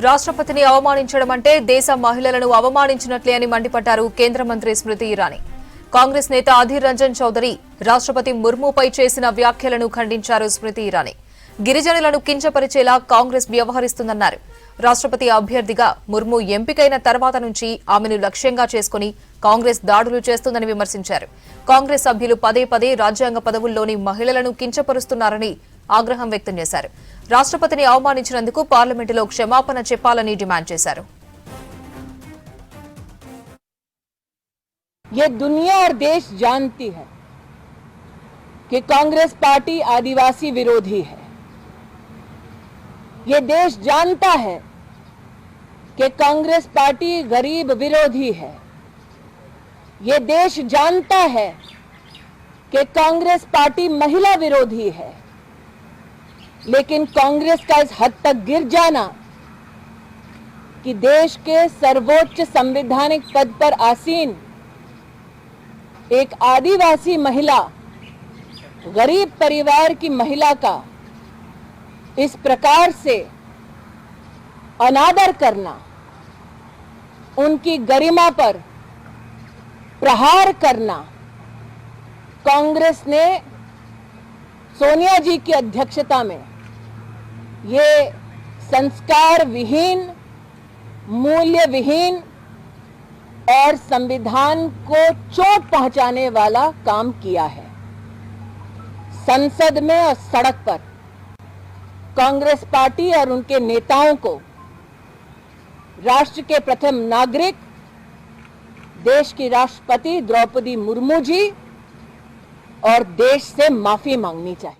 రాష్ట్రపతిని అవమానించడం అంటే దేశ మహిళలను అవమానించినట్లే అని మండిపడ్డారు కేంద్ర మంత్రి స్మృతి ఇరానీ. కాంగ్రెస్ నేత అధీర్ రంజన్ చౌదరి రాష్ట్రపతి ముర్ముపై చేసిన వ్యాఖ్యలను ఖండించారు స్మృతి ఇరానీ. గిరిజనులను కించపరిచేలా కాంగ్రెస్ వ్యవహరిస్తుందన్నారు. రాష్ట్రపతి అభ్యర్థిగా ముర్ము ఎంపికైన తర్వాత నుంచి ఆమెను లక్ష్యంగా చేసుకుని కాంగ్రెస్ దాడులు చేస్తుందని విమర్శించారు. కాంగ్రెస్ సభ్యులు పదే పదే రాజ్యాంగ పదవుల్లోని మహిళలను కించపరుస్తున్నారని ఆగ్రహం వ్యక్తం చేశారు. రాష్ట్రపతిని అవమానించినందుకు పార్లమెంటులో క్షమాపణ చెప్పాలని డిమాండ్ చేశారు. ये दुनिया और देश जानती है कि कांग्रेस पार्टी आदिवासी विरोधी है। ये देश जानता है कि कांग्रेस पार्टी गरीब विरोधी है। ये देश जानता है कि कांग्रेस पार्टी महिला विरोधी है। लेकिन कांग्रेस का इस हद तक गिर जाना कि देश के सर्वोच्च संवैधानिक पद पर आसीन एक आदिवासी महिला, गरीब परिवार की महिला का इस प्रकार से अनादर करना, उनकी गरिमा पर प्रहार करना, कांग्रेस ने सोनिया जी की अध्यक्षता में ये संस्कार विहीन, मूल्य विहीन और संविधान को चोट पहुंचाने वाला काम किया है। संसद में और सड़क पर कांग्रेस पार्टी और उनके नेताओं को राष्ट्र के प्रथम नागरिक, देश की राष्ट्रपति द्रौपदी मुर्मू जी और देश से माफी मांगनी चाहिए।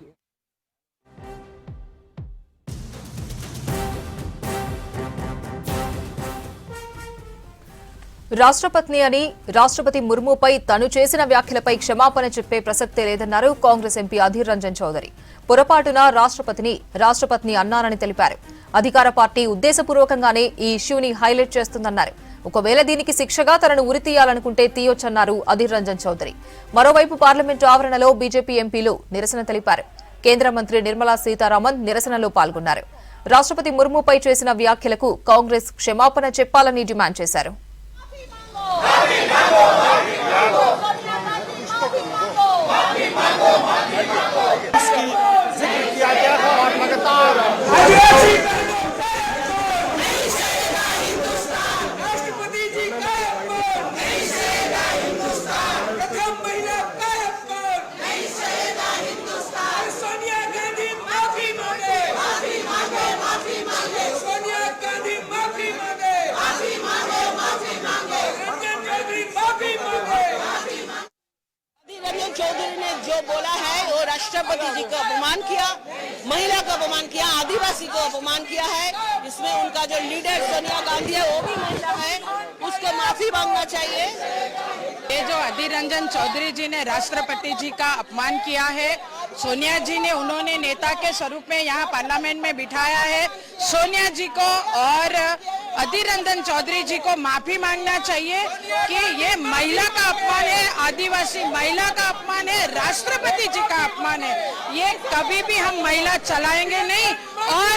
రాష్ట్రపతిని అని రాష్ట్రపతి ముర్ముపై తను చేసిన వ్యాఖ్యలపై క్షమాపణ చెప్పే ప్రసక్తే లేదన్నారు కాంగ్రెస్ ఎంపీ అధీర్ రంజన్ చౌదరి. పొరపాటున రాష్ట్రపతిని అన్నారని తెలిపారు. అధికార పార్టీ ఉద్దేశపూర్వకంగానే ఈ ఇష్యూని హైలైట్ చేస్తుందన్నారు. ఒకవేళ దీనికి శిక్షగా తనను ఉరితీయాలనుకుంటే తీయొచ్చన్నారు అధీర్ రంజన్ చౌదరి. మరోవైపు పార్లమెంటు ఆవరణలో బీజేపీ ఎంపీలు నిరసన తెలిపారు. కేంద్ర మంత్రి నిర్మలా సీతారామన్ నిరసనలో పాల్గొన్నారు. రాష్ట్రపతి ముర్ముపై చేసిన వ్యాఖ్యలకు కాంగ్రెస్ క్షమాపణ చెప్పాలని డిమాండ్ చేశారు. चौधरी ने जो बोला है वो राष्ट्रपति जी को अपमान किया, महिला को अपमान किया, आदिवासी को अपमान किया है। इसमें उनका जो लीडर सोनिया गांधी है वो भी महिला है, उसको माफी मांगना चाहिए। ये जो अधीर रंजन चौधरी जी ने राष्ट्रपति जी का अपमान किया है, सोनिया जी ने उन्होंने नेता के स्वरूप में यहाँ पार्लियामेंट में बिठाया है। सोनिया जी को और अधीर रंजन चौधरी जी को माफी मांगना चाहिए कि ये महिला का अपमान है, आदिवासी महिला का अपमान है, राष्ट्रपति जी का अपमान है। ये कभी भी हम महिला चलाएंगे नहीं और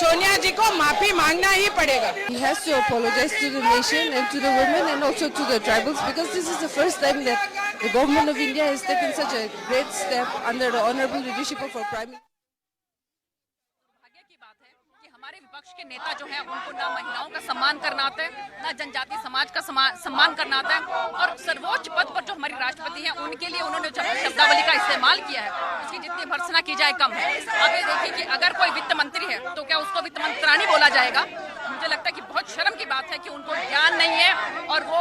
सोनिया जी को माफी मांगना ही पड़ेगा। He has to apologize to the nation and to the women and also to the tribals, because this is the first time that the government of India has taken such a great step under the honorable leadership of our Prime Minister. हमारे विपक्ष के नेता जो हैं उनको ना महिलाओं का सम्मान करना आता है, ना जनजाति समाज का सम्मान करना आता है, और सर्वोच्च पद पर जो हमारी राष्ट्रपति हैं उनके लिए उन्होंने शब्दावली का इस्तेमाल किया है, उसकी जितनी भर्त्सना की जाए कम है। अब ये देखिए कि अगर कोई वित्त मंत्री है तो क्या उसको वित्त मंत्राणी बोला जाएगा? मुझे लगता है कि बहुत शर्म की बात है कि उनको ज्ञान नहीं है, और वो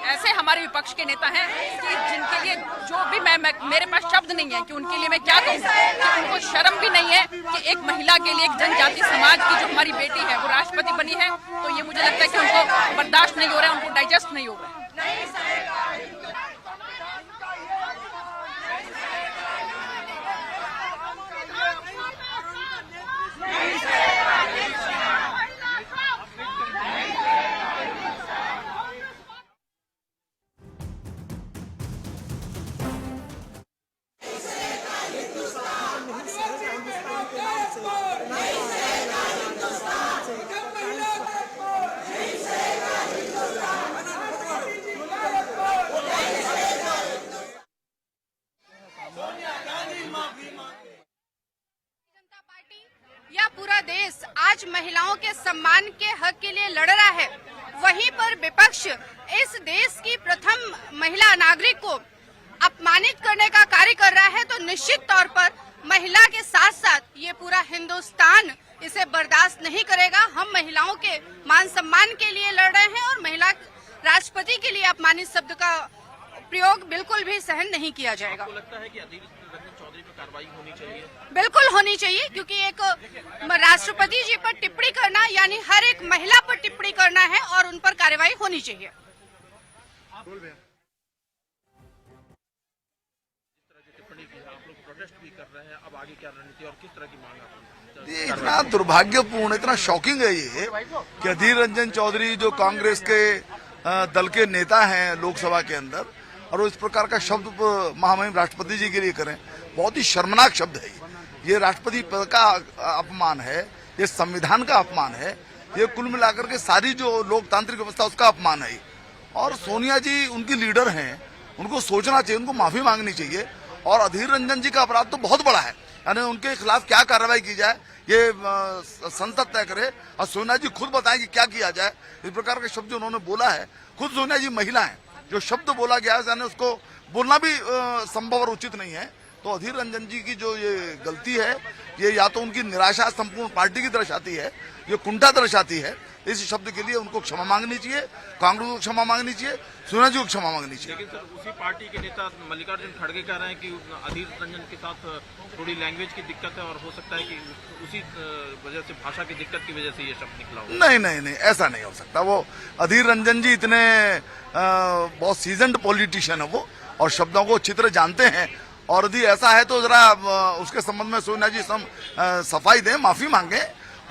ऐसे हमारे विपक्ष के नेता हैं कि जिनके लिए जो भी मेरे पास शब्द नहीं है कि उनके लिए मैं क्या कहूँ, कि उनको शर्म भी नहीं है कि एक महिला के लिए, एक जनजाति समाज की जो हमारी बेटी है वो राष्ट्रपति बनी है। तो ये मुझे लगता है कि उनको बर्दाश्त नहीं हो रहा है, उनको डाइजेस्ट नहीं हो रहा है। आज महिलाओं के सम्मान के हक के लिए लड़ रहा है, वहीं पर विपक्ष इस देश की प्रथम महिला नागरिक को अपमानित करने का कार्य कर रहा है, तो निश्चित तौर पर महिला के साथ साथ ये पूरा हिंदुस्तान इसे बर्दाश्त नहीं करेगा। हम महिलाओं के मान सम्मान के लिए लड़ रहे हैं और महिला राष्ट्रपति के लिए अपमानित शब्द का प्रयोग बिल्कुल भी सहन नहीं किया जाएगा। आपको लगता है कि अधीर रंजन चौधरी पर कार्रवाई होनी चाहिए? बिल्कुल होनी चाहिए, क्योंकि एक राष्ट्रपति जी पर टिप्पणी करना यानी हर एक महिला पर टिप्पणी करना है और उन पर कार्रवाई होनी चाहिए। आप लोग प्रोटेस्ट भी कर रहे हैं, अब आगे क्या रणनीति और किस तरह की मांग आप? ये इतना दुर्भाग्यपूर्ण, इतना शॉकिंग है ये कि अधीर रंजन चौधरी जो कांग्रेस के दल के नेता हैं लोकसभा के अंदर, और वो इस प्रकार का शब्द महामहिम राष्ट्रपति जी के लिए करें। बहुत ही शर्मनाक शब्द है ये राष्ट्रपति पद का अपमान है, ये संविधान का अपमान है, ये कुल मिलाकर के सारी जो लोकतांत्रिक व्यवस्था उसका अपमान है। और सोनिया जी उनकी लीडर हैं, उनको सोचना चाहिए, उनको माफी मांगनी चाहिए। और अधीर रंजन जी का अपराध तो बहुत बड़ा है, यानी उनके खिलाफ क्या कार्रवाई की जाए ये संसद तय करे और सोनिया जी खुद बताएं कि क्या किया जाए। इस प्रकार के शब्द जो उन्होंने बोला है, खुद सोनिया जी महिला है, जो शब्द बोला गया है यानी उसको बोलना भी संभव और उचित नहीं है। तो अधीर रंजन जी की जो ये गलती है, ये या तो उनकी निराशा संपूर्ण पार्टी की दर्शाती है, ये कुंठा दर्शाती है। इस शब्द के लिए उनको क्षमा मांगनी चाहिए, कांग्रेस को क्षमा मांगनी चाहिए, सोनिया जी को क्षमा मांगनी चाहिए। लेकिन सर उसी पार्टी के नेता मल्लिकार्जुन खड़गे कह रहे हैं कि अधीर रंजन के साथ थोड़ी लैंग्वेज की दिक्कत है और हो सकता है कि उसी वजह से, भाषा की दिक्कत की वजह से ये शब्द निकला हो। नहीं, ऐसा नहीं हो सकता। वो अधीर रंजन जी इतने बहुत सीजन्ड पॉलिटिशियन है वो, और शब्दों को अच्छी तरह जानते हैं। और यदि ऐसा है तो जरा उसके संबंध में सोनिया जी सफाई दें, माफी मांगे,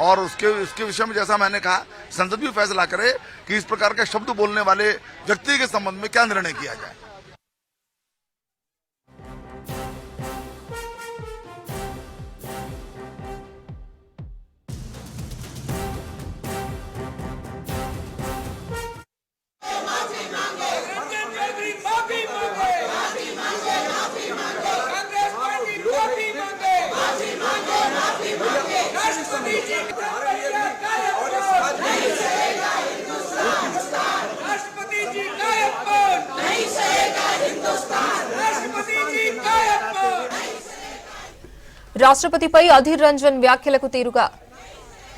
और उसके विषय में जैसा मैंने कहा संसद भी फैसला करे कि इस प्रकार के शब्द बोलने वाले व्यक्ति के संबंध में क्या निर्णय किया जाए। రాష్ట్రపతిపై అధీర్ రంజన్ వ్యాఖ్యలకు తీరుగా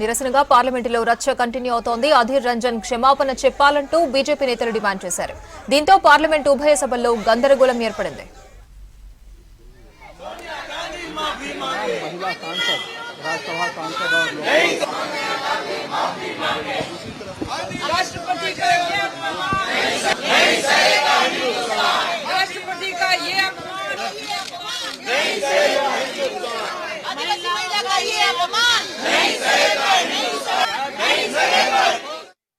నిరసనగా పార్లమెంటులో రచ్చ కంటిన్యూ అవుతోంది. అధీర్ రంజన్ క్షమాపణ చెప్పాలంటూ బీజేపీ నేతలు డిమాండ్ చేశారు. దీంతో పార్లమెంటు ఉభయ సభల్లో గందరగోళం ఏర్పడింది. नहीं